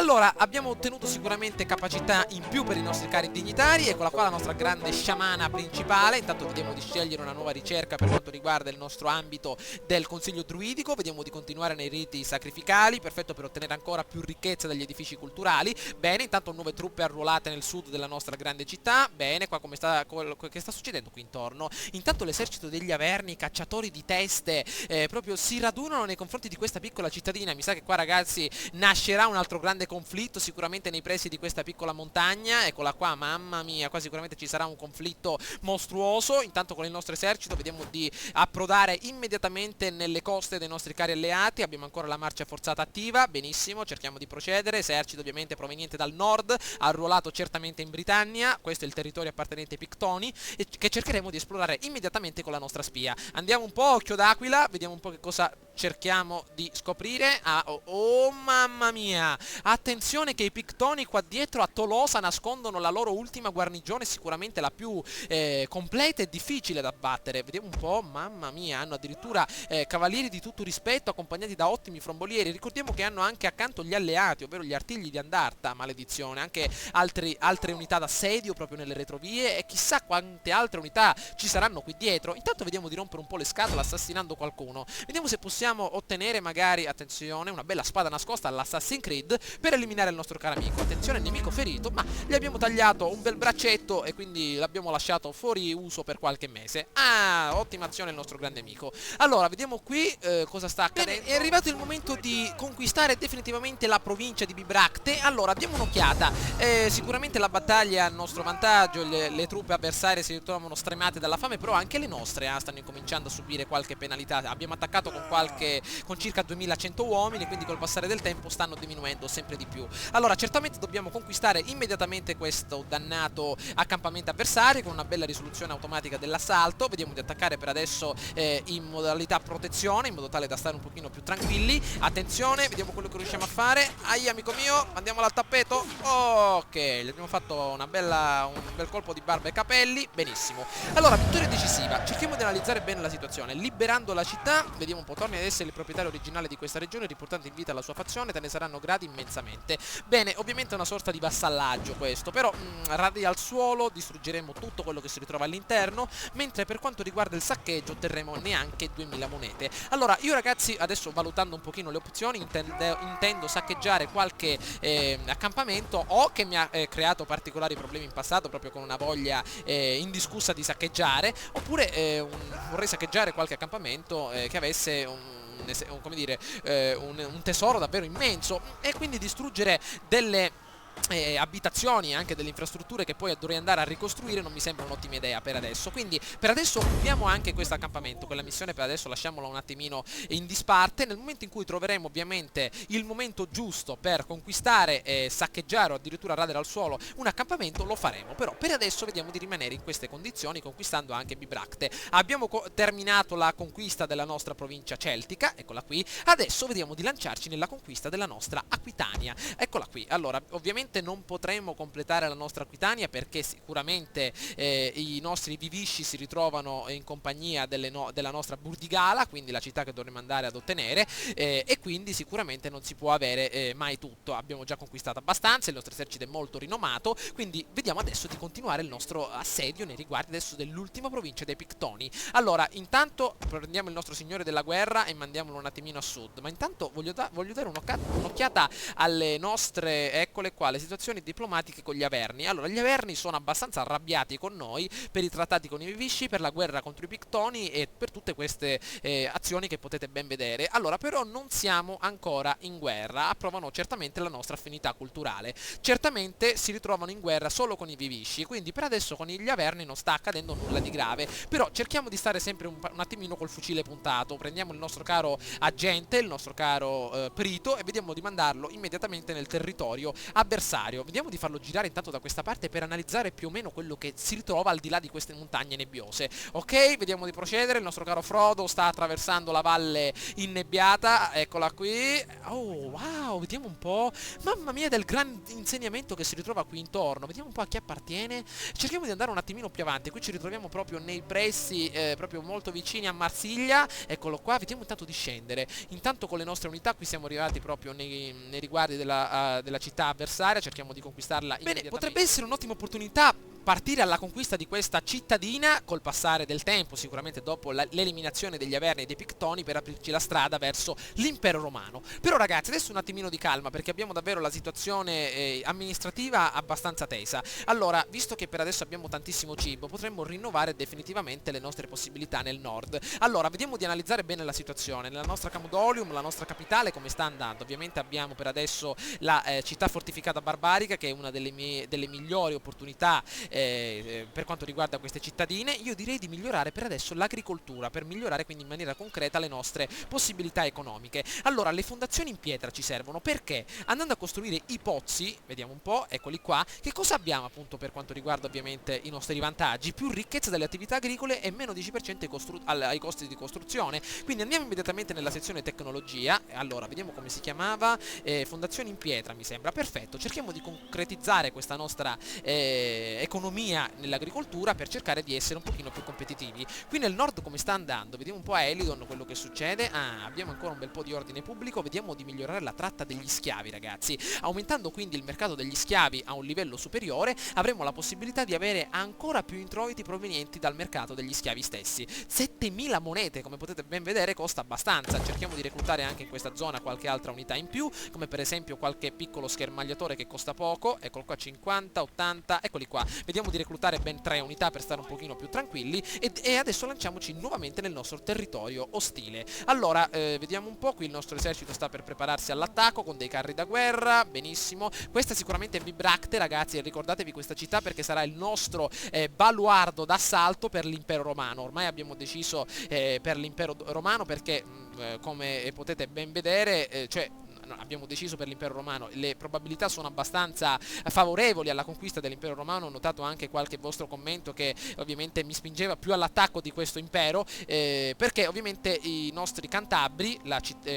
Allora, abbiamo ottenuto sicuramente capacità in più per i nostri cari dignitari. Eccola qua la nostra grande sciamana principale. Intanto vediamo di scegliere una nuova ricerca per quanto riguarda il nostro ambito del consiglio druidico. Vediamo di continuare nei riti sacrificali, perfetto per ottenere ancora più ricchezza dagli edifici culturali. Bene, intanto nuove truppe arruolate nel sud della nostra grande città. Bene, qua come sta, che sta succedendo qui intorno? Intanto l'esercito degli Averni, cacciatori di teste, proprio si radunano nei confronti di questa piccola cittadina. Mi sa che qua, ragazzi, nascerà un altro grande conflitto sicuramente nei pressi di questa piccola montagna. Eccola qua, mamma mia, qua sicuramente ci sarà un conflitto mostruoso. Intanto con il nostro esercito vediamo di approdare immediatamente nelle coste dei nostri cari alleati. Abbiamo ancora la marcia forzata attiva, benissimo, cerchiamo di procedere. Esercito ovviamente proveniente dal nord, arruolato certamente in Britannia. Questo è il territorio appartenente ai Pictoni, e che cercheremo di esplorare immediatamente con la nostra spia. Andiamo un po', occhio d'aquila, vediamo un po' che cosa cerchiamo di scoprire. Oh mamma mia, attenzione che i Pictoni qua dietro a Tolosa nascondono la loro ultima guarnigione, sicuramente la più completa e difficile da battere. Vediamo un po', mamma mia, hanno addirittura cavalieri di tutto rispetto accompagnati da ottimi frombolieri. Ricordiamo che hanno anche accanto gli alleati, ovvero gli artigli di Andarta, maledizione, anche altre unità d'assedio proprio nelle retrovie, e chissà quante altre unità ci saranno qui dietro. Intanto vediamo di rompere un po' le scatole assassinando qualcuno. Vediamo se possiamo ottenere magari, attenzione, una bella spada nascosta all'Assassin's Creed per eliminare il nostro caro amico. Attenzione, nemico ferito, ma gli abbiamo tagliato un bel braccetto e quindi l'abbiamo lasciato fuori uso per qualche mese. Ah, ottima azione il nostro grande amico. Allora, vediamo qui cosa sta accadendo. Bene, è arrivato il momento di conquistare definitivamente la provincia di Bibracte. Allora, diamo un'occhiata. Sicuramente la battaglia è a nostro vantaggio, le truppe avversarie si ritrovano stremate dalla fame, però anche le nostre stanno incominciando a subire qualche penalità. Abbiamo attaccato con circa 2100 uomini, quindi col passare del tempo stanno diminuendo sempre di più. Allora, certamente dobbiamo conquistare immediatamente questo dannato accampamento avversario con una bella risoluzione automatica dell'assalto. Vediamo di attaccare per adesso in modalità protezione, in modo tale da stare un pochino più tranquilli. Attenzione, vediamo quello che riusciamo a fare. Ahi, amico mio, andiamolo al tappeto. Ok, gli abbiamo fatto un bel colpo di barba e capelli. Benissimo. Allora, vittoria decisiva. Cerchiamo di analizzare bene la situazione. Liberando la città, vediamo un po', torni ad essere il proprietario originale di questa regione, riportando in vita la sua fazione, te ne saranno grati immensamente. Bene, ovviamente è una sorta di vassallaggio questo, però radi al suolo, distruggeremo tutto quello che si ritrova all'interno, mentre per quanto riguarda il saccheggio otterremo neanche 2000 monete. Allora, io ragazzi, adesso valutando un pochino le opzioni, intendo saccheggiare qualche accampamento, o che mi ha creato particolari problemi in passato, proprio con una voglia indiscussa di saccheggiare, oppure vorrei saccheggiare qualche accampamento che avesse un tesoro davvero immenso, e quindi distruggere delle abitazioni e anche delle infrastrutture che poi dovrei andare a ricostruire non mi sembra un'ottima idea per adesso. Quindi per adesso occupiamo anche questo accampamento. Quella missione per adesso lasciamola un attimino in disparte. Nel momento in cui troveremo ovviamente il momento giusto per conquistare, saccheggiare o addirittura radere al suolo un accampamento, lo faremo. Però per adesso vediamo di rimanere in queste condizioni, conquistando anche Bibracte. Abbiamo terminato la conquista della nostra provincia celtica, eccola qui. Adesso vediamo di lanciarci nella conquista della nostra Aquitania. Eccola qui. Allora, ovviamente non potremo completare la nostra Aquitania perché sicuramente i nostri vivisci si ritrovano in compagnia della nostra Burdigala, quindi la città che dovremo andare ad ottenere, e quindi sicuramente non si può avere mai tutto. Abbiamo già conquistato abbastanza, il nostro esercito è molto rinomato, quindi vediamo adesso di continuare il nostro assedio nei riguardi adesso dell'ultima provincia dei Pictoni. Allora, intanto prendiamo il nostro signore della guerra e mandiamolo un attimino a sud, ma intanto voglio dare un'occhiata alle nostre, eccole qua, le situazioni diplomatiche con gli Averni. Allora, gli Averni sono abbastanza arrabbiati con noi per i trattati con i Vivisci, per la guerra contro i Pictoni e per tutte queste azioni che potete ben vedere. Allora, però non siamo ancora in guerra, approvano certamente la nostra affinità culturale. Certamente si ritrovano in guerra solo con i Vivisci, quindi per adesso con gli Averni non sta accadendo nulla di grave, però cerchiamo di stare sempre un attimino col fucile puntato. Prendiamo il nostro caro agente, il nostro caro Prito, e vediamo di mandarlo immediatamente nel territorio avversario. Vediamo di farlo girare intanto da questa parte per analizzare più o meno quello che si ritrova al di là di queste montagne nebbiose. Ok, vediamo di procedere. Il nostro caro Frodo sta attraversando la valle innebbiata, eccola qui. Oh wow, vediamo un po'. Mamma mia, del gran insegnamento che si ritrova qui intorno. Vediamo un po' a chi appartiene. Cerchiamo di andare un attimino più avanti. Qui ci ritroviamo proprio nei pressi, proprio molto vicini a Marsiglia. Eccolo qua, vediamo intanto di scendere. Intanto con le nostre unità qui siamo arrivati proprio nei riguardi della città avversaria. Cerchiamo di conquistarla immediatamente. Bene, potrebbe essere un'ottima opportunità partire alla conquista di questa cittadina col passare del tempo, sicuramente dopo l'eliminazione degli Averni e dei Pictoni, per aprirci la strada verso l'impero romano. Però ragazzi, adesso un attimino di calma, perché abbiamo davvero la situazione amministrativa abbastanza tesa. Allora, visto che per adesso abbiamo tantissimo cibo, potremmo rinnovare definitivamente le nostre possibilità nel nord. Allora, vediamo di analizzare bene la situazione. Nella nostra Camudolium, la nostra capitale, come sta andando? Ovviamente abbiamo per adesso la città fortificata barbarica, che è una delle migliori opportunità per quanto riguarda queste cittadine. Io direi di migliorare per adesso l'agricoltura, per migliorare quindi in maniera concreta le nostre possibilità economiche. Allora, le fondazioni in pietra ci servono perché andando a costruire i pozzi, vediamo un po', eccoli qua, che cosa abbiamo appunto per quanto riguarda ovviamente i nostri vantaggi? Più ricchezza delle attività agricole e meno 10% ai costi di costruzione. Quindi andiamo immediatamente nella sezione tecnologia. Allora, vediamo come si chiamava, fondazioni in pietra mi sembra, perfetto. Cerchiamo di concretizzare questa nostra economia nell'agricoltura per cercare di essere un pochino più competitivi. Qui nel nord come sta andando? Vediamo un po' a Elidon quello che succede. Abbiamo ancora un bel po' di ordine pubblico. Vediamo di migliorare la tratta degli schiavi, ragazzi. Aumentando quindi il mercato degli schiavi a un livello superiore, avremo la possibilità di avere ancora più introiti provenienti dal mercato degli schiavi stessi. 7000 monete, come potete ben vedere, costa abbastanza. Cerchiamo di reclutare anche in questa zona qualche altra unità in più, come per esempio qualche piccolo schermagliatore che costa poco. Eccolo qua, 50, 80, eccoli qua. Vediamo di reclutare ben 3 unità per stare un pochino più tranquilli e adesso lanciamoci nuovamente nel nostro territorio ostile. Allora, vediamo un po', qui il nostro esercito sta per prepararsi all'attacco con dei carri da guerra, benissimo. Questa sicuramente è Vibracte, ragazzi, e ricordatevi questa città perché sarà il nostro baluardo d'assalto per l'impero romano. Ormai abbiamo deciso per l'impero romano perché, come potete ben vedere, abbiamo deciso per l'impero romano, le probabilità sono abbastanza favorevoli alla conquista dell'impero romano. Ho notato anche qualche vostro commento che ovviamente mi spingeva più all'attacco di questo impero, perché ovviamente i nostri cantabri,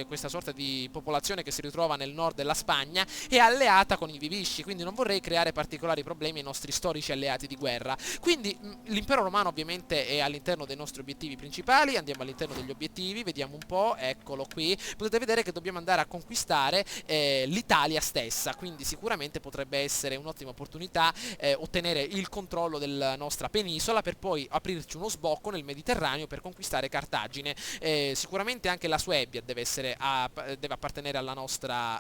questa sorta di popolazione che si ritrova nel nord della Spagna, è alleata con i Vivisci, quindi non vorrei creare particolari problemi ai nostri storici alleati di guerra. Quindi l'impero romano ovviamente è all'interno dei nostri obiettivi principali. Andiamo all'interno degli obiettivi, vediamo un po', eccolo qui, potete vedere che dobbiamo andare a conquistare l'Italia stessa, quindi sicuramente potrebbe essere un'ottima opportunità ottenere il controllo della nostra penisola per poi aprirci uno sbocco nel Mediterraneo per conquistare Cartagine. Sicuramente anche la Suebbia deve appartenere alla nostra,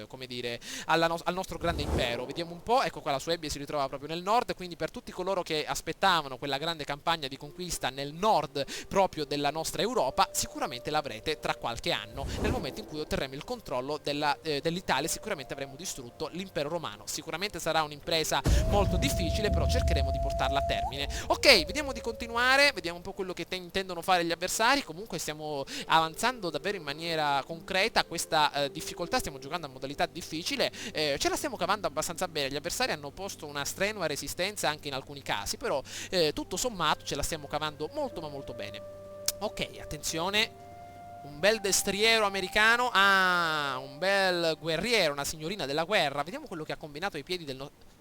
come dire, al nostro grande impero. Vediamo un po', ecco qua la Suebbia si ritrova proprio nel nord, quindi per tutti coloro che aspettavano quella grande campagna di conquista nel nord proprio della nostra Europa, sicuramente l'avrete tra qualche anno, nel momento in cui otterremo il controllo dell'Italia. Sicuramente avremo distrutto l'impero romano. Sicuramente sarà un'impresa molto difficile, però cercheremo di portarla a termine. Ok, vediamo di continuare, vediamo un po' quello che intendono fare gli avversari. Comunque stiamo avanzando davvero in maniera concreta questa difficoltà, stiamo giocando a modalità difficile, ce la stiamo cavando abbastanza bene. Gli avversari hanno posto una strenua resistenza anche in alcuni casi, però tutto sommato ce la stiamo cavando molto ma molto bene. Ok, attenzione, un bel destriero americano, un bel guerriero, una signorina della guerra. Vediamo quello che ha combinato ai piedi del nostro...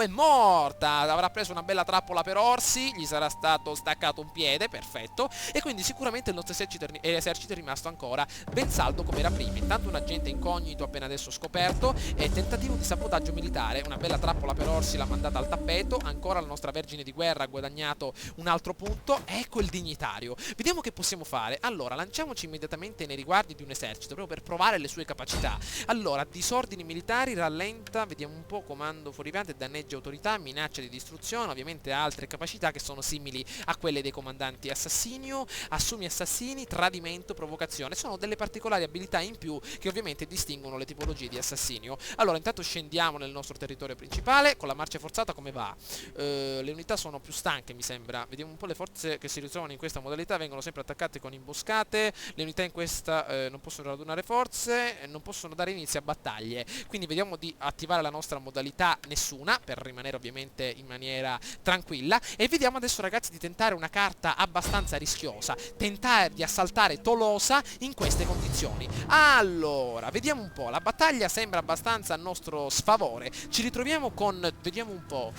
è morta! Avrà preso una bella trappola per orsi, gli sarà stato staccato un piede, perfetto. E quindi sicuramente il nostro esercito è rimasto ancora ben saldo come era prima. Intanto un agente incognito appena adesso scoperto, tentativo di sabotaggio militare, una bella trappola per orsi l'ha mandata al tappeto. Ancora la nostra vergine di guerra ha guadagnato un altro punto. Ecco il dignitario. Vediamo che possiamo fare. Allora, lanciamoci immediatamente nei riguardi di un esercito, proprio per provare le sue capacità. Allora, disordini militari, rallenta, vediamo un po', comando fuorivante, comandante, danneggia autorità, minaccia di distruzione, ovviamente ha altre capacità che sono simili a quelle dei comandanti assassinio, assumi assassini, tradimento, provocazione. Sono delle particolari abilità in più che ovviamente distinguono le tipologie di assassinio. Allora, intanto scendiamo nel nostro territorio principale. Con la marcia forzata come va? Le unità sono più stanche, mi sembra. Vediamo un po'. Le forze che si ritrovano in questa modalità vengono sempre attaccate con imboscate. Le unità in questa non possono radunare forze, non possono dare inizio a battaglie. Quindi vediamo di attivare la nostra modalità nessuna, per rimanere ovviamente in maniera tranquilla. E vediamo adesso, ragazzi, di tentare una carta abbastanza rischiosa, tentare di assaltare Tolosa in queste condizioni. Allora, vediamo un po', la battaglia sembra abbastanza a nostro sfavore. Ci ritroviamo con, vediamo un po',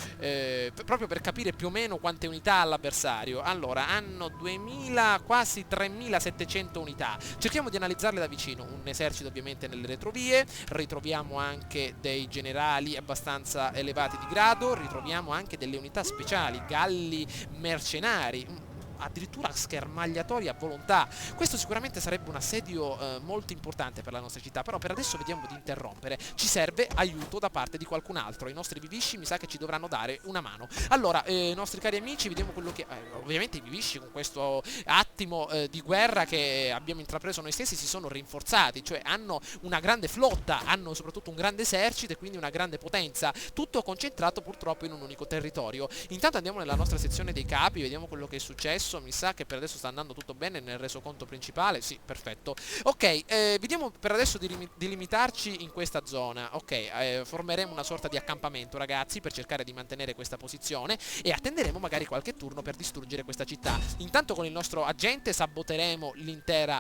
proprio per capire più o meno quante unità ha l'avversario. Allora, hanno 2000, quasi 3700 unità. Cerchiamo di analizzarle da vicino. Un esercito ovviamente nelle retrovie, ritroviamo anche dei generali abbastanza elevati di grado, ritroviamo anche delle unità speciali, galli mercenari, addirittura schermagliatori a volontà. Questo sicuramente sarebbe un assedio molto importante per la nostra città, però per adesso vediamo di interrompere. Ci serve aiuto da parte di qualcun altro. I nostri vivisci mi sa che ci dovranno dare una mano. Allora, nostri cari amici, vediamo quello che... ovviamente i vivisci con questo attimo di guerra che abbiamo intrapreso noi stessi si sono rinforzati, cioè hanno una grande flotta, hanno soprattutto un grande esercito e quindi una grande potenza, tutto concentrato purtroppo in un unico territorio. Intanto andiamo nella nostra sezione dei capi, vediamo quello che è successo. Mi sa che per adesso sta andando tutto bene nel resoconto principale. Sì, perfetto. Ok, vediamo per adesso di limitarci in questa zona. Ok, formeremo una sorta di accampamento, ragazzi, per cercare di mantenere questa posizione e attenderemo magari qualche turno per distruggere questa città. Intanto con il nostro agente saboteremo l'intera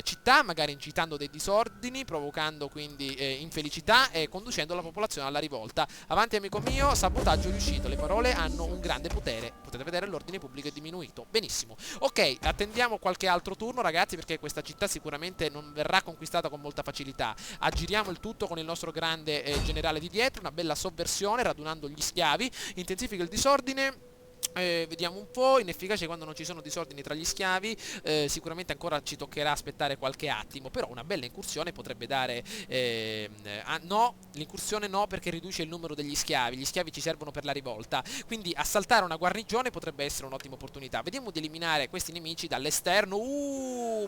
città, magari incitando dei disordini, provocando quindi infelicità e conducendo la popolazione alla rivolta. Avanti, amico mio, sabotaggio riuscito. Le parole hanno un grande potere. Potete vedere, l'ordine pubblico è diminuito. Benissimo. Ok, attendiamo qualche altro turno, ragazzi, perché questa città sicuramente non verrà conquistata con molta facilità. Aggiriamo il tutto con il nostro grande generale di dietro, una bella sovversione, radunando gli schiavi, intensifica il disordine. Vediamo un po', inefficace quando non ci sono disordini tra gli schiavi, sicuramente ancora ci toccherà aspettare qualche attimo, però una bella incursione potrebbe dare... no, l'incursione no, perché riduce il numero degli schiavi, gli schiavi ci servono per la rivolta, quindi assaltare una guarnigione potrebbe essere un'ottima opportunità. Vediamo di eliminare questi nemici dall'esterno.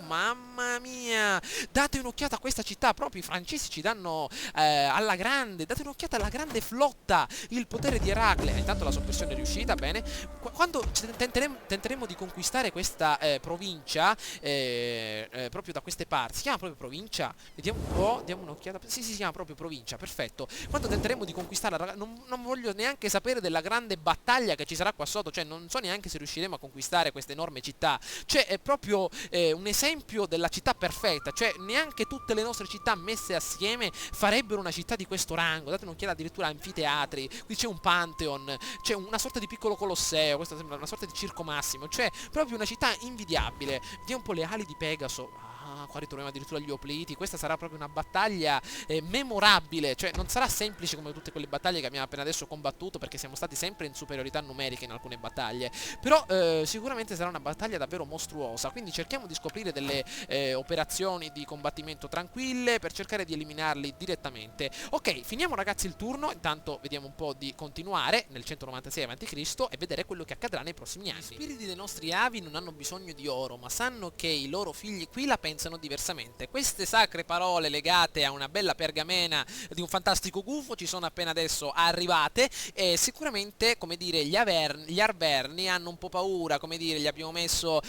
Mamma mia, date un'occhiata a questa città, proprio i francesi ci danno alla grande, date un'occhiata alla grande flotta, il potere di Eracle. Intanto la soppressione è riuscita, bene. Quando tenteremo di conquistare questa provincia, proprio da queste parti, si chiama proprio provincia? Vediamo un po', diamo un'occhiata. Sì, si chiama proprio provincia, perfetto. Quando tenteremo di conquistarla, non voglio neanche sapere della grande battaglia che ci sarà qua sotto, cioè non so neanche se riusciremo a conquistare questa enorme città. Cioè è proprio un esempio della città perfetta, cioè neanche tutte le nostre città messe assieme farebbero una città di questo rango. Date un'occhiata addirittura a anfiteatri, qui c'è un Pantheon, c'è una sorta di piccolo Colosseo, questa sembra una sorta di circo massimo, cioè proprio una città invidiabile. Vediamo un po' le ali di Pegaso. Qua ritroviamo addirittura gli Opliti. Questa sarà proprio una battaglia memorabile, cioè non sarà semplice come tutte quelle battaglie che abbiamo appena adesso combattuto, perché siamo stati sempre in superiorità numerica in alcune battaglie, però sicuramente sarà una battaglia davvero mostruosa, quindi cerchiamo di scoprire delle operazioni di combattimento tranquille per cercare di eliminarli direttamente. Ok, finiamo, ragazzi, il turno. Intanto vediamo un po' di continuare nel 196 a.C. e vedere quello che accadrà nei prossimi anni. Gli spiriti dei nostri avi non hanno bisogno di oro, ma sanno che i loro figli qui la pensano diversamente. Queste sacre parole legate a una bella pergamena di un fantastico gufo ci sono appena adesso arrivate e sicuramente, come dire, gli arverni hanno un po' paura, come dire, gli abbiamo messo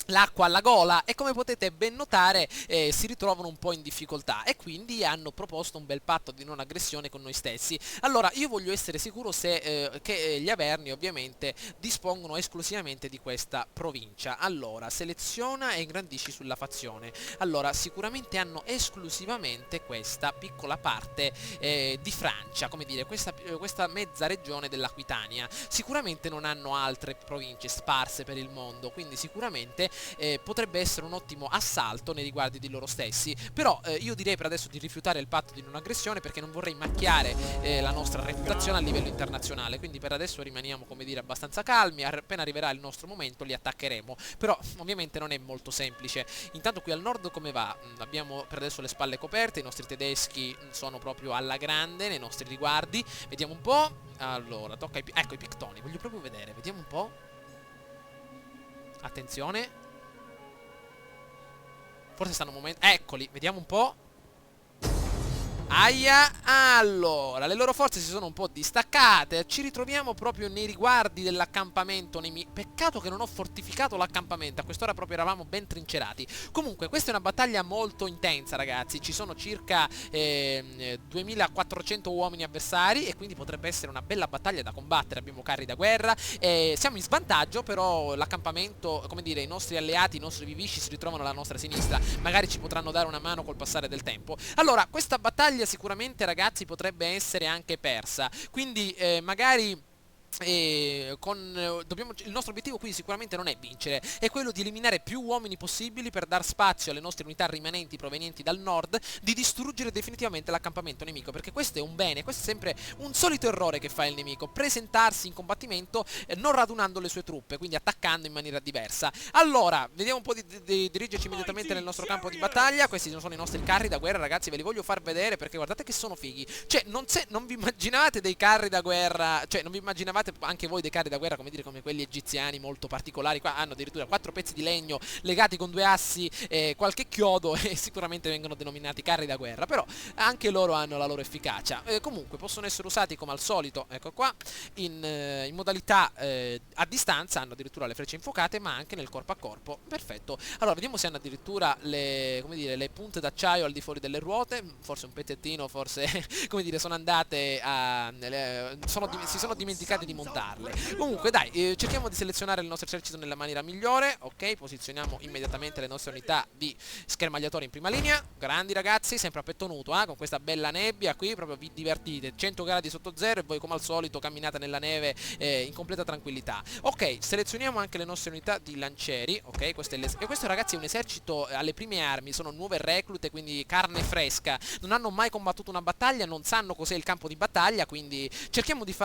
l'acqua alla gola e, come potete ben notare, si ritrovano un po' in difficoltà e quindi hanno proposto un bel patto di non aggressione con noi stessi. Allora, io voglio essere sicuro che gli Averni ovviamente dispongono esclusivamente di questa provincia. Allora, seleziona e ingrandisci sulla fazione. Allora, sicuramente hanno esclusivamente questa piccola parte di Francia, come dire, questa mezza regione dell'Aquitania. Sicuramente non hanno altre province sparse per il mondo, quindi sicuramente potrebbe essere un ottimo assalto nei riguardi di loro stessi. Però io direi per adesso di rifiutare il patto di non aggressione, perché non vorrei macchiare la nostra reputazione a livello internazionale. Quindi per adesso rimaniamo, come dire, abbastanza calmi. Appena arriverà il nostro momento li attaccheremo, però ovviamente non è molto semplice. Intanto qui al nord come va? Abbiamo per adesso le spalle coperte, i nostri tedeschi sono proprio alla grande nei nostri riguardi. Vediamo un po'. Allora, tocca ecco i pictoni, voglio proprio vedere, vediamo un po'. Attenzione. Forse stanno un momento. Eccoli, vediamo un po'. Aia, allora, le loro forze si sono un po' distaccate. Ci ritroviamo proprio nei riguardi dell'accampamento nemico. Peccato che non ho fortificato l'accampamento. A quest'ora proprio eravamo ben trincerati. Comunque, questa è una battaglia molto intensa, ragazzi. Ci sono circa 2400 uomini avversari e quindi potrebbe essere una bella battaglia da combattere. Abbiamo carri da guerra. Siamo in svantaggio, però l'accampamento, come dire, i nostri alleati, i nostri vivisci si ritrovano alla nostra sinistra. Magari ci potranno dare una mano col passare del tempo. Allora, questa battaglia sicuramente, ragazzi, potrebbe essere anche persa, quindi magari il nostro obiettivo qui sicuramente non è vincere, è quello di eliminare più uomini possibili per dar spazio alle nostre unità rimanenti provenienti dal nord di distruggere definitivamente l'accampamento nemico, perché questo è un bene, questo è sempre un solito errore che fa il nemico, presentarsi in combattimento non radunando le sue truppe, quindi attaccando in maniera diversa. Allora, vediamo un po' di dirigerci immediatamente nel nostro campo di battaglia. Questi sono i nostri carri da guerra, ragazzi, ve li voglio far vedere perché guardate che sono fighi. Cioè, non vi immaginavate dei carri da guerra, cioè non vi immaginavate anche voi dei carri da guerra come quelli egiziani molto particolari. Qua hanno addirittura 4 pezzi di legno legati con 2 assi e qualche chiodo e sicuramente vengono denominati carri da guerra, però anche loro hanno la loro efficacia. Comunque possono essere usati come al solito, ecco qua, in modalità a distanza. Hanno addirittura le frecce infuocate, ma anche nel corpo a corpo. Perfetto. Allora vediamo se hanno addirittura le punte d'acciaio al di fuori delle ruote. Forse un pezzettino, forse come dire, sono andate si sono dimenticate di montarle. Comunque dai, cerchiamo di selezionare il nostro esercito nella maniera migliore. Ok, posizioniamo immediatamente le nostre unità di schermagliatori in prima linea. Grandi ragazzi, sempre a petto nudo, con questa bella nebbia qui, proprio vi divertite. 100 gradi sotto zero e voi come al solito camminate nella neve in completa tranquillità. Ok, selezioniamo anche le nostre unità di lancieri. Ok, questo ragazzi è un esercito alle prime armi, sono nuove reclute, quindi carne fresca. Non hanno mai combattuto una battaglia, non sanno cos'è il campo di battaglia, quindi cerchiamo di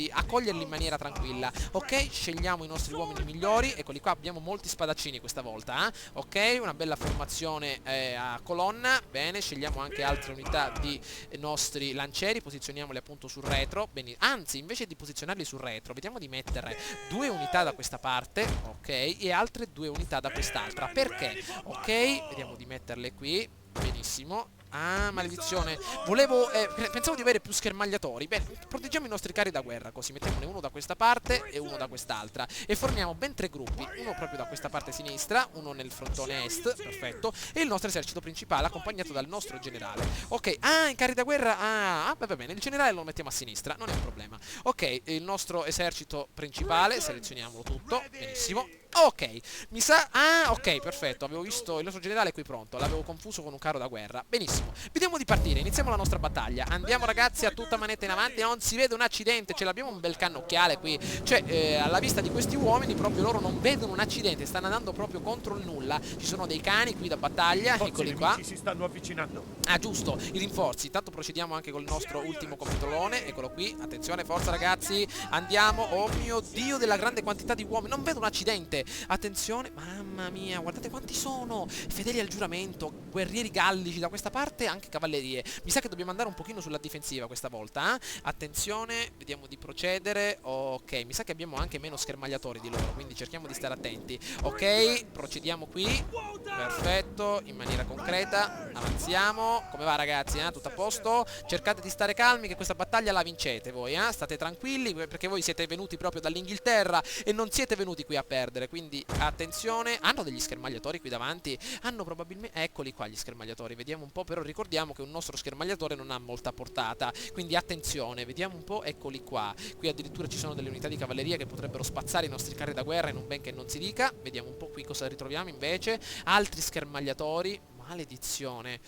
accoglierli in maniera tranquilla. Ok, scegliamo i nostri uomini migliori. Eccoli qua, abbiamo molti spadaccini questa volta. Ok, una bella formazione a colonna. Bene, scegliamo anche altre unità di nostri lancieri, posizioniamoli appunto sul retro. Bene, anzi, invece di posizionarli sul retro, vediamo di mettere 2 unità da questa parte, ok, e altre 2 unità da quest'altra. Perché? Ok, vediamo di metterle qui. Benissimo. Ah, maledizione. Pensavo di avere più schermagliatori. Bene, proteggiamo i nostri carri da guerra. Così mettiamone uno da questa parte e uno da quest'altra. E formiamo ben 3 gruppi. Uno proprio da questa parte sinistra, uno nel frontone est, perfetto. E il nostro esercito principale accompagnato dal nostro generale. Ok, i carri da guerra. Va bene, il generale lo mettiamo a sinistra, non è un problema. Ok, il nostro esercito principale, selezioniamolo tutto. Benissimo. Ok, mi sa... ok, perfetto, avevo visto il nostro generale qui pronto, l'avevo confuso con un carro da guerra. Benissimo, vediamo di partire, iniziamo la nostra battaglia. Andiamo ragazzi a tutta manetta in avanti, non si vede un accidente, ce l'abbiamo un bel cannocchiale qui. Cioè, alla vista di questi uomini proprio loro non vedono un accidente, stanno andando proprio contro il nulla. Ci sono dei cani qui da battaglia, eccoli qua. Si stanno avvicinando. Ah, giusto, i rinforzi. Intanto procediamo anche col nostro ultimo competrolone, eccolo qui. Attenzione, forza ragazzi, andiamo. Oh mio Dio, della grande quantità di uomini, non vedo un accidente. Attenzione, mamma mia, guardate quanti sono. Fedeli al giuramento, guerrieri gallici da questa parte, anche cavallerie. Mi sa che dobbiamo andare un pochino sulla difensiva questa volta. Attenzione, vediamo di procedere. Ok, mi sa che abbiamo anche meno schermagliatori di loro, quindi cerchiamo di stare attenti. Ok, procediamo qui. Perfetto, in maniera concreta. Avanziamo. Come va ragazzi? Tutto a posto? Cercate di stare calmi che questa battaglia la vincete voi. State tranquilli perché voi siete venuti proprio dall'Inghilterra e non siete venuti qui a perdere. Quindi attenzione. Hanno degli schermagliatori qui davanti. Hanno probabilmente... Eccoli qua gli schermagliatori. Vediamo un po'. Però ricordiamo che un nostro schermagliatore non ha molta portata. Quindi attenzione. Vediamo un po'. Eccoli qua. Qui addirittura ci sono delle unità di cavalleria che potrebbero spazzare i nostri carri da guerra in un ben che non si dica. Vediamo un po' qui cosa ritroviamo invece. Altri schermagliatori. Maledizione.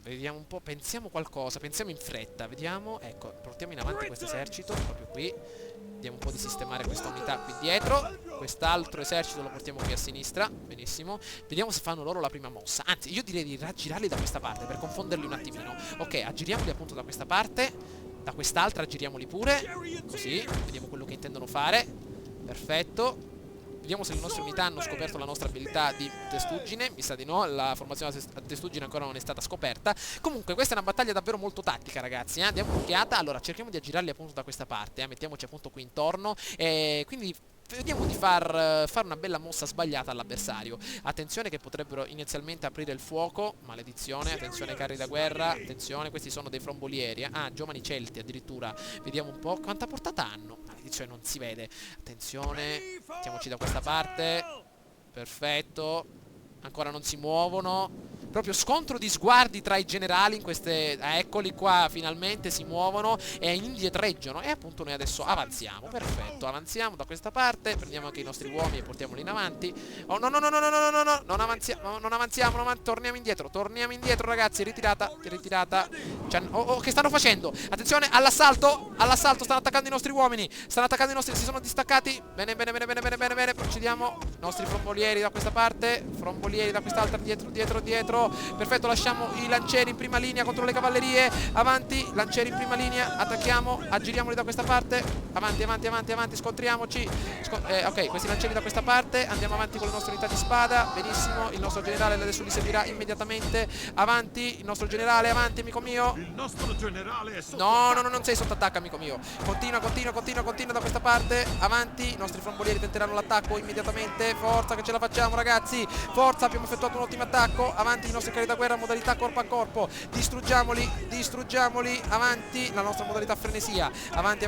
Vediamo un po', pensiamo qualcosa, pensiamo in fretta, vediamo, ecco, portiamo in avanti questo esercito, proprio qui. Vediamo un po' di sistemare questa unità qui dietro. Quest'altro esercito lo portiamo qui a sinistra, benissimo. Vediamo se fanno loro la prima mossa. Anzi, io direi di raggirarli da questa parte per confonderli un attimino. Ok, aggiriamoli appunto da questa parte. Da quest'altra aggiriamoli pure. Così, vediamo quello che intendono fare. Perfetto. Vediamo se le nostre unità hanno scoperto la nostra abilità di testuggine. Mi sa di no, la formazione a testuggine ancora non è stata scoperta. Comunque questa è una battaglia davvero molto tattica, ragazzi, diamo un'occhiata. Allora cerchiamo di aggirarli appunto da questa parte, mettiamoci appunto qui intorno, quindi vediamo di fare una bella mossa sbagliata all'avversario. Attenzione che potrebbero inizialmente aprire il fuoco. Maledizione, attenzione carri da guerra. Attenzione, questi sono dei frombolieri. Giovani celti addirittura. Vediamo un po' quanta portata hanno. Maledizione, non si vede. Attenzione, mettiamoci da questa parte. Perfetto. Ancora non si muovono. Proprio scontro di sguardi tra i generali in queste... eccoli qua, finalmente si muovono e indietreggiano. E appunto noi adesso avanziamo. Perfetto, avanziamo da questa parte. Prendiamo anche i nostri uomini e portiamoli in avanti. Oh no no no no no no no no. Non avanziamo, non avanziamo, torniamo indietro, ragazzi, ritirata. Che stanno facendo? Attenzione all'assalto. All'assalto, stanno attaccando i nostri uomini. Si sono distaccati. Bene. Procediamo. Nostri frombolieri da questa parte. Frombolieri da quest'altra, dietro. Perfetto, lasciamo i lancieri in prima linea contro le cavallerie. Avanti, lancieri in prima linea. Attacchiamo, aggiriamoli da questa parte. Avanti, scontriamoci. Ok, questi lancieri da questa parte. Andiamo avanti con le nostre unità di spada. Benissimo, il nostro generale adesso li seguirà immediatamente. Avanti, il nostro generale, avanti amico mio. Il nostro generale è sotto No, non sei sotto attacco amico mio. Continua da questa parte. Avanti, i nostri frombolieri tenteranno l'attacco immediatamente. Forza che ce la facciamo ragazzi. Forza, abbiamo effettuato un ottimo attacco. Avanti i nostri carri da guerra, modalità corpo a corpo. Distruggiamoli. Avanti, la nostra modalità frenesia. Avanti,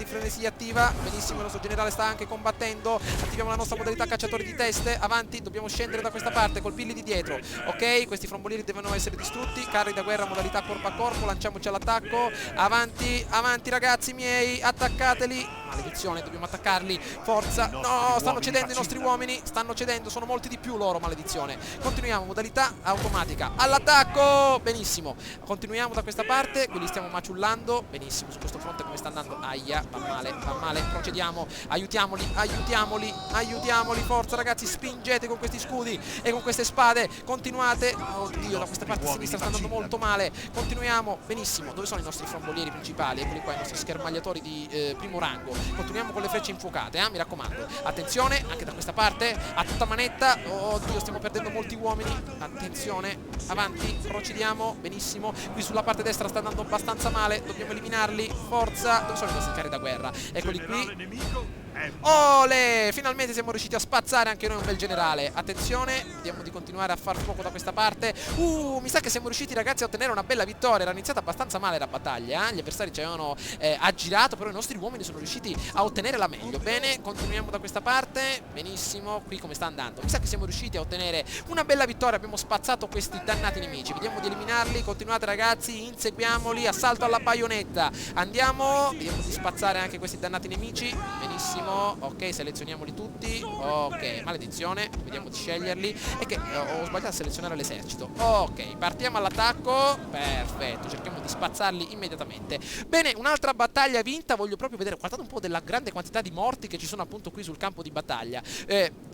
frenesia attiva. Benissimo, il nostro generale sta anche combattendo. Attiviamo la nostra modalità cacciatori di teste. Avanti, dobbiamo scendere da questa parte, colpirli di dietro. Ok, questi frombolieri devono essere distrutti. Carri da guerra, modalità corpo a corpo. Lanciamoci all'attacco. Avanti ragazzi miei, attaccateli. Maledizione, dobbiamo attaccarli. Forza. No, stanno cedendo i nostri uomini. Stanno cedendo, sono molti di più loro, maledizione. Continuiamo, modalità automatica. All'attacco! Benissimo. Continuiamo da questa parte. Qui li stiamo maciullando. Benissimo, su questo fronte come sta andando? Aia, va male. Procediamo. Aiutiamoli. Forza ragazzi, spingete con questi scudi e con queste spade. Continuate. Oddio, da questa parte sinistra sta andando molto male. Continuiamo. Benissimo. Dove sono i nostri frombolieri principali? Eccoli qua, i nostri schermagliatori di primo rango. Continuiamo con le frecce infuocate, mi raccomando. Attenzione, anche da questa parte, a tutta manetta. Oddio, stiamo perdendo molti uomini. Attenzione, avanti, procediamo. Benissimo, qui sulla parte destra sta andando abbastanza male. Dobbiamo eliminarli, forza. Dove sono i nostri carri da guerra? Eccoli qui. Ole! Finalmente siamo riusciti a spazzare anche noi un bel generale. Attenzione, vediamo di continuare a far fuoco da questa parte. Mi sa che siamo riusciti ragazzi a ottenere una bella vittoria. Era iniziata abbastanza male la battaglia, Gli avversari ci avevano aggirato, però i nostri uomini sono riusciti a ottenere la meglio. Bene, continuiamo da questa parte. Benissimo, qui come sta andando? Mi sa che siamo riusciti a ottenere una bella vittoria. Abbiamo spazzato questi dannati nemici. Vediamo di eliminarli. Continuate ragazzi, inseguiamoli. Assalto alla baionetta. Andiamo, vediamo di spazzare anche questi dannati nemici. Benissimo. Ok, selezioniamoli tutti. Ok, maledizione. Vediamo di sceglierli. E che ho sbagliato a selezionare l'esercito. Ok, partiamo all'attacco. Perfetto, cerchiamo di spazzarli immediatamente. Bene, un'altra battaglia vinta. Voglio proprio vedere, guardate un po' della grande quantità di morti che ci sono appunto qui sul campo di battaglia.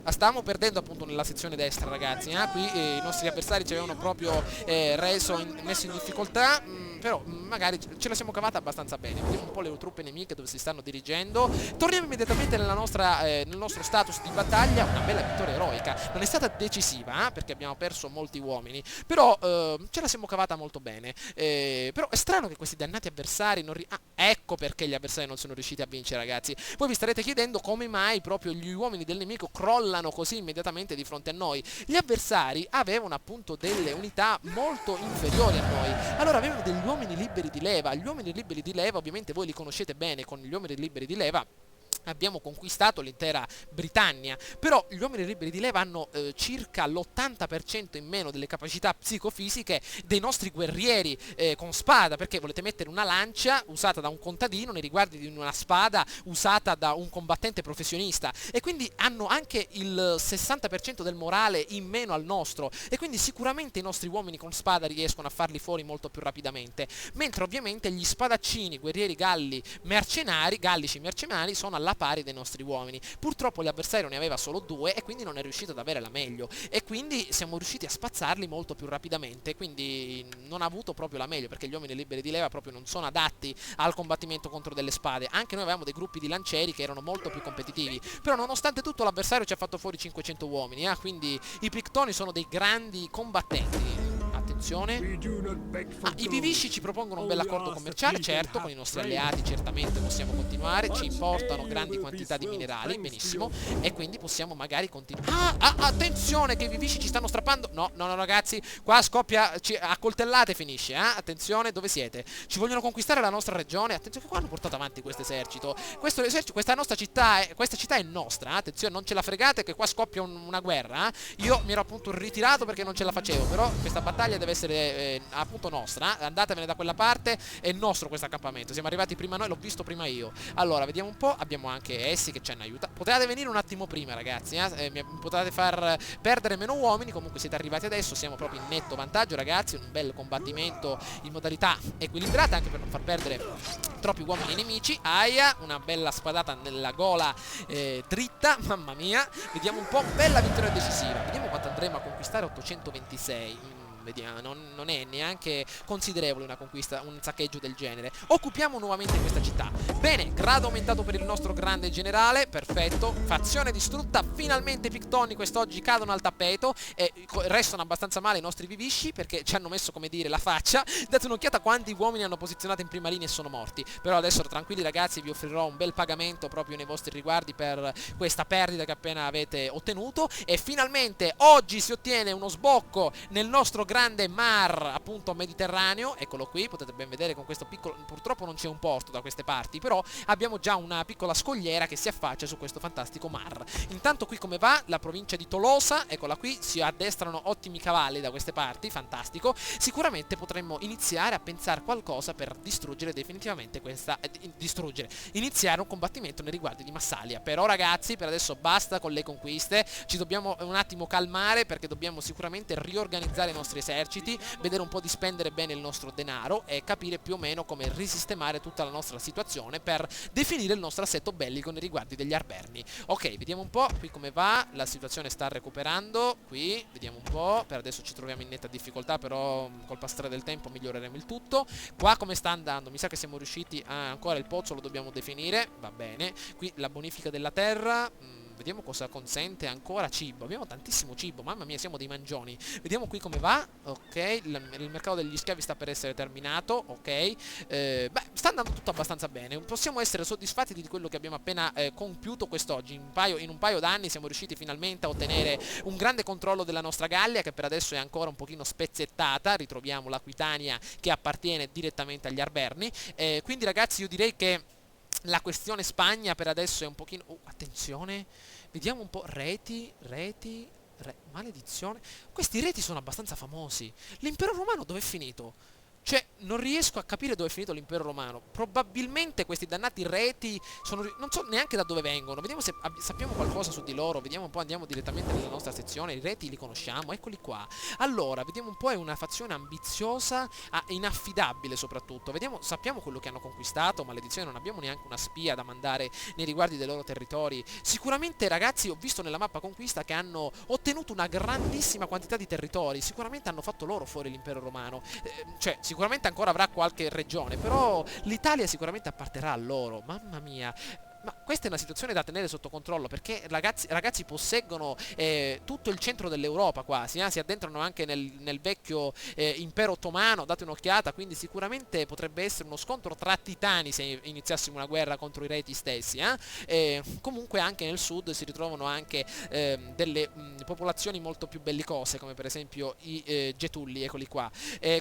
Stiamo perdendo appunto nella sezione destra ragazzi, Qui i nostri avversari ci avevano proprio messo in difficoltà. Però magari ce la siamo cavata abbastanza bene. Vediamo un po' le truppe nemiche dove si stanno dirigendo. Torniamo immediatamente nel nostro status di battaglia. Una bella vittoria eroica. Non è stata decisiva perché abbiamo perso molti uomini, però ce la siamo cavata molto bene. Però è strano che questi dannati avversari non ecco perché gli avversari non sono riusciti a vincere ragazzi. Voi vi starete chiedendo come mai proprio gli uomini del nemico crollano così immediatamente di fronte a noi. Gli avversari avevano appunto delle unità molto inferiori a noi. Allora avevano degli uomini liberi di leva. Gli uomini liberi di leva ovviamente voi li conoscete bene. Con gli uomini liberi di leva abbiamo conquistato l'intera Britannia, però gli uomini liberi di leva hanno circa l'80% in meno delle capacità psicofisiche dei nostri guerrieri con spada, perché volete mettere una lancia usata da un contadino nei riguardi di una spada usata da un combattente professionista, e quindi hanno anche il 60% del morale in meno al nostro, e quindi sicuramente i nostri uomini con spada riescono a farli fuori molto più rapidamente, mentre ovviamente gli spadaccini, guerrieri gallici mercenari sono alla pari dei nostri uomini. Purtroppo l'avversario ne aveva solo 2 e quindi non è riuscito ad avere la meglio, e quindi siamo riusciti a spazzarli molto più rapidamente, quindi non ha avuto proprio la meglio, perché gli uomini liberi di leva proprio non sono adatti al combattimento contro delle spade. Anche noi avevamo dei gruppi di lancieri che erano molto più competitivi, però nonostante tutto l'avversario ci ha fatto fuori 500 uomini, quindi i Pictoni sono dei grandi combattenti. Attenzione. I Vivisci ci propongono un bel accordo commerciale, certo, con i nostri alleati certamente possiamo continuare, ci importano grandi quantità di minerali, benissimo, e quindi possiamo magari continuare. Attenzione che i Vivisci ci stanno strappando. No, no, no ragazzi, qua scoppia, a coltellate finisce, attenzione, dove siete? Ci vogliono conquistare la nostra regione, attenzione che qua hanno portato avanti questo esercito. Questa nostra città è nostra, attenzione, non ce la fregate che qua scoppia una guerra. Io mi ero appunto ritirato perché non ce la facevo, però questa battaglia deve essere appunto nostra. Andatevene da quella parte, è nostro questo accampamento, siamo arrivati prima noi, l'ho visto prima io. Allora vediamo un po', abbiamo anche essi che ci hanno aiutato. Potevate venire un attimo prima ragazzi, mi potevate far perdere meno uomini, comunque siete arrivati adesso, siamo proprio in netto vantaggio ragazzi. Un bel combattimento in modalità equilibrata, anche per non far perdere troppi uomini nemici. Aia, una bella spadata nella gola dritta, mamma mia. Vediamo un po', bella vittoria decisiva, vediamo quanto andremo a conquistare. 826. Vediamo, non è neanche considerevole una conquista, un saccheggio del genere. Occupiamo nuovamente questa città. Bene, grado aumentato per il nostro grande generale, perfetto. Fazione distrutta, finalmente i Pictoni quest'oggi cadono al tappeto e restano abbastanza male i nostri Vivisci, perché ci hanno messo, come dire, la faccia. Date un'occhiata a quanti uomini hanno posizionato in prima linea e sono morti. Però adesso tranquilli ragazzi, vi offrirò un bel pagamento proprio nei vostri riguardi per questa perdita che appena avete ottenuto. E finalmente oggi si ottiene uno sbocco nel nostro grande mar appunto mediterraneo. Eccolo qui, potete ben vedere con questo piccolo, purtroppo non c'è un porto da queste parti, però abbiamo già una piccola scogliera che si affaccia su questo fantastico mar. Intanto qui come va la provincia di Tolosa, eccola qui, si addestrano ottimi cavalli da queste parti, fantastico. Sicuramente potremmo iniziare a pensare qualcosa per distruggere definitivamente questa, iniziare un combattimento nei riguardi di Massalia. Però ragazzi, per adesso basta con le conquiste, ci dobbiamo un attimo calmare, perché dobbiamo sicuramente riorganizzare i nostri eserciti, vedere un po' di spendere bene il nostro denaro e capire più o meno come risistemare tutta la nostra situazione per definire il nostro assetto bellico nei riguardi degli Arverni. Ok, vediamo un po' qui come va, la situazione sta recuperando, qui vediamo un po', per adesso ci troviamo in netta difficoltà, però col passare del tempo miglioreremo il tutto. Qua come sta andando? Mi sa che siamo riusciti ancora il pozzo lo dobbiamo definire, va bene. Qui la bonifica della terra, vediamo cosa consente ancora. Cibo, abbiamo tantissimo cibo, mamma mia, siamo dei mangioni. Vediamo qui come va. Ok, il mercato degli schiavi sta per essere terminato. Ok, beh, sta andando tutto abbastanza bene, possiamo essere soddisfatti di quello che abbiamo appena compiuto quest'oggi. In un paio d'anni siamo riusciti finalmente a ottenere un grande controllo della nostra Gallia, che per adesso è ancora un pochino spezzettata. Ritroviamo l'Aquitania che appartiene direttamente agli Arverni, quindi ragazzi io direi che la questione Spagna per adesso è un pochino... attenzione, vediamo un po', maledizione. Questi reti sono abbastanza famosi. L'impero romano dove è finito? Cioè, non riesco a capire dove è finito l'impero romano. Probabilmente questi dannati reti sono... non so neanche da dove vengono. Vediamo se sappiamo qualcosa su di loro. Vediamo un po', andiamo direttamente nella nostra sezione. I reti li conosciamo, eccoli qua. Allora, vediamo un po', è una fazione ambiziosa, inaffidabile soprattutto. Vediamo, sappiamo quello che hanno conquistato. Maledizione, non abbiamo neanche una spia da mandare nei riguardi dei loro territori. Sicuramente, ragazzi, ho visto nella mappa conquista che hanno ottenuto una grandissima quantità di territori. Sicuramente hanno fatto loro fuori l'impero romano. Cioè, sicuramente ancora avrà qualche regione, però l'Italia sicuramente apparterà a loro, mamma mia. Ma questa è una situazione da tenere sotto controllo, perché ragazzi posseggono tutto il centro dell'Europa quasi, si addentrano anche nel vecchio impero ottomano, date un'occhiata, quindi sicuramente potrebbe essere uno scontro tra titani se iniziassimo una guerra contro i reti stessi. Comunque anche nel sud si ritrovano anche delle popolazioni molto più bellicose, come per esempio i Getulli, eccoli qua.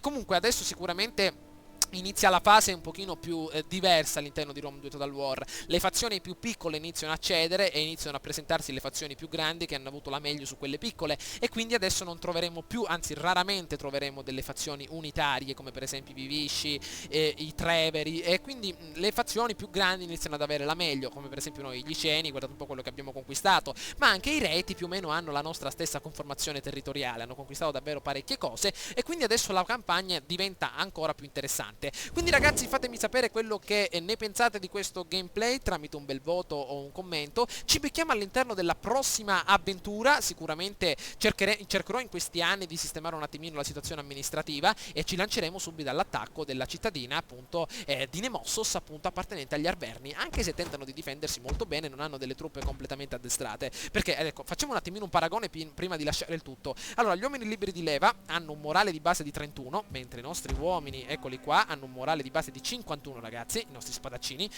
Comunque adesso sicuramente inizia la fase un pochino più diversa all'interno di Rome 2 Total War. Le fazioni più piccole iniziano a cedere e iniziano a presentarsi le fazioni più grandi che hanno avuto la meglio su quelle piccole, e quindi adesso non troveremo più, anzi raramente troveremo delle fazioni unitarie come per esempio i Vivisci, i Treveri, e quindi le fazioni più grandi iniziano ad avere la meglio, come per esempio noi gli Ceni, guardate un po' quello che abbiamo conquistato, ma anche i Reti più o meno hanno la nostra stessa conformazione territoriale, hanno conquistato davvero parecchie cose, e quindi adesso la campagna diventa ancora più interessante. volete. Quindi ragazzi, fatemi sapere quello che ne pensate di questo gameplay tramite un bel voto o un commento. Ci becchiamo all'interno della prossima avventura. Sicuramente cercherò in questi anni di sistemare un attimino la situazione amministrativa e ci lanceremo subito all'attacco della cittadina appunto di Nemossos, appunto appartenente agli Arverni, anche se tentano di difendersi molto bene, non hanno delle truppe completamente addestrate. Perché ecco, facciamo un attimino un paragone prima di lasciare il tutto. Allora, gli uomini liberi di leva hanno un morale di base di 31, mentre i nostri uomini, eccoli qua, hanno un morale di base di 51, ragazzi, i nostri spadaccini.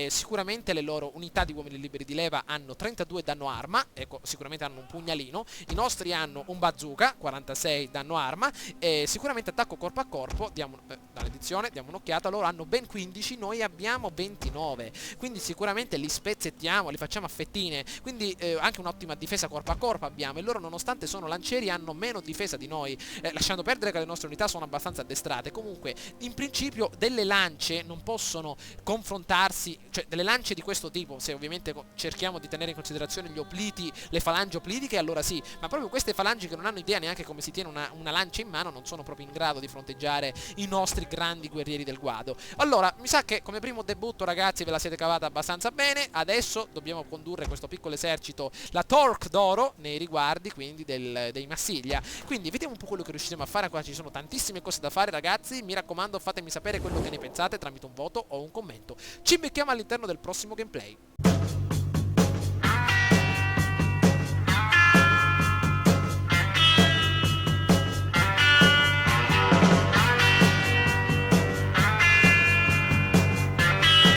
Sicuramente le loro unità di uomini liberi di leva hanno 32 danno arma, ecco, sicuramente hanno un pugnalino. I nostri hanno un bazooka, 46 danno arma, e sicuramente attacco corpo a corpo, dall'edizione, diamo un'occhiata, loro hanno ben 15, noi abbiamo 29, quindi sicuramente li spezzettiamo, li facciamo a fettine, quindi anche un'ottima difesa corpo a corpo abbiamo, e loro nonostante sono lancieri hanno meno difesa di noi, lasciando perdere che le nostre unità sono abbastanza addestrate. Comunque in principio delle lance non possono confrontarsi, cioè delle lance di questo tipo, se ovviamente cerchiamo di tenere in considerazione gli opliti, le falangi oplitiche, allora sì, ma proprio queste falangi che non hanno idea neanche come si tiene una lancia in mano non sono proprio in grado di fronteggiare i nostri grandi guerrieri del guado. Allora, mi sa che come primo debutto, ragazzi, ve la siete cavata abbastanza bene. Adesso dobbiamo condurre questo piccolo esercito, la Torque d'Oro, nei riguardi quindi dei Massiglia. Quindi vediamo un po' quello che riusciremo a fare. Qua ci sono tantissime cose da fare, ragazzi. Mi raccomando, fatemi sapere quello che ne pensate tramite un voto o un commento. Ci becchiamo all'interno del prossimo gameplay.